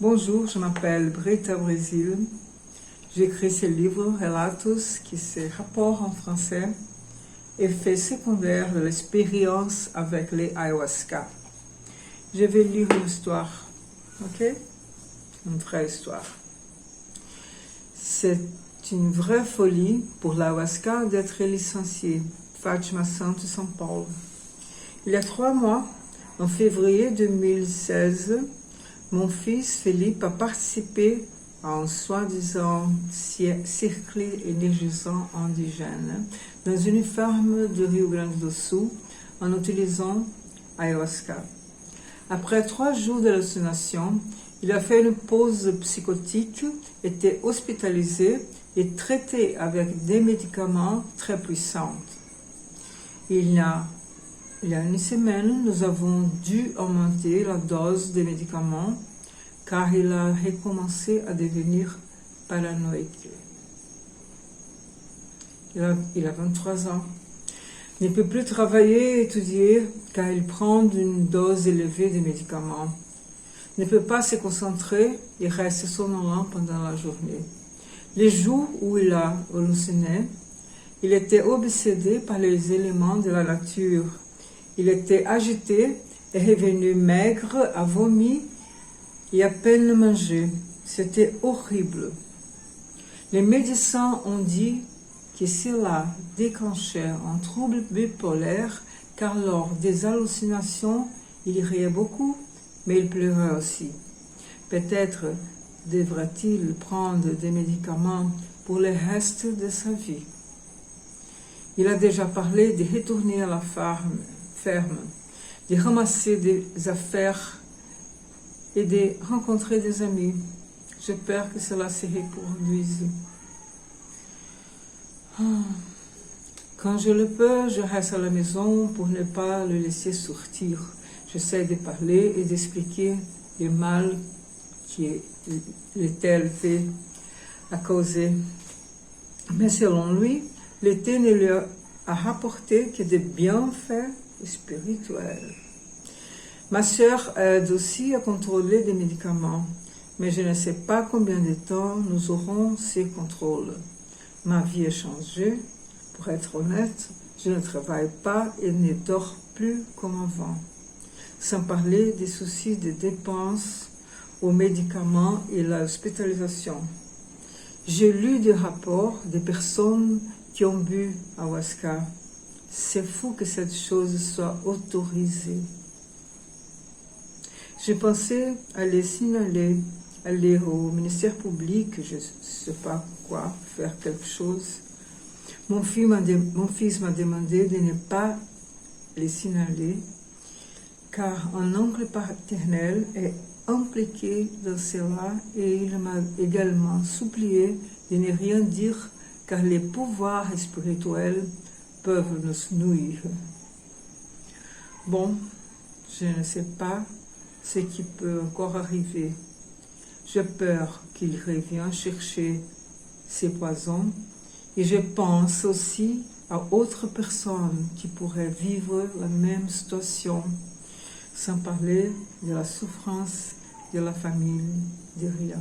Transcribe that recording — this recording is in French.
Bonjour, je m'appelle Brita Brésil. J'écris ce livre, Relatos, qui c'est rapport en français, effet secondaire de l'expérience avec les ayahuasca. Je vais lire une histoire, ok? Une vraie histoire. C'est une vraie folie pour l'ayahuasca d'être licencié. Fátima Santos, São Paulo. Il y a 3 mois, en février 2016, mon fils Philippe a participé à un soi-disant cercle énergisant indigène dans une ferme de Rio Grande do Sul en utilisant ayahuasca. Après 3 jours d'hallucination, il a fait une pause psychotique, était hospitalisé et traité avec des médicaments très puissants. Il y a une semaine, nous avons dû augmenter la dose des médicaments car il a recommencé à devenir paranoïque. Il a 23 ans. Il ne peut plus travailler et étudier car il prend une dose élevée de médicaments. Il ne peut pas se concentrer et reste somnolent pendant la journée. Les jours où il a halluciné, il était obsédé par les éléments de la nature. Il était agité et revenu maigre, a vomi et à peine mangé. C'était horrible. Les médecins ont dit que cela déclenchait un trouble bipolaire car lors des hallucinations, il riait beaucoup, mais il pleurait aussi. Peut-être devrait-il prendre des médicaments pour le reste de sa vie. Il a déjà parlé de retourner à la ferme, de ramasser des affaires et de rencontrer des amis. J'espère que cela se reproduise. Quand je le peux, je reste à la maison pour ne pas le laisser sortir. J'essaie de parler et d'expliquer le mal que le tel fait a causé. Mais selon lui, le thé ne lui a rapporté que des bienfaits spirituels. Ma sœur aide aussi à contrôler des médicaments, mais je ne sais pas combien de temps nous aurons ces contrôles. Ma vie a changé. Pour être honnête, je ne travaille pas et ne dors plus comme avant. Sans parler des soucis de dépenses aux médicaments et l'hospitalisation. J'ai lu des rapports de personnes qui ont bu ayahuasca. C'est fou que cette chose soit autorisée. J'ai pensé à les signaler, aller au ministère public, je ne sais pas quoi, faire quelque chose. Mon fils m'a demandé de ne pas les signaler, car un oncle paternel est impliqué dans cela et il m'a également supplié de ne rien dire car les pouvoirs spirituels peuvent nous nuire. Bon, je ne sais pas ce qui peut encore arriver. J'ai peur qu'il revienne chercher ces poisons et je pense aussi à autres personnes qui pourraient vivre la même situation, sans parler de la souffrance de la famille de Ria.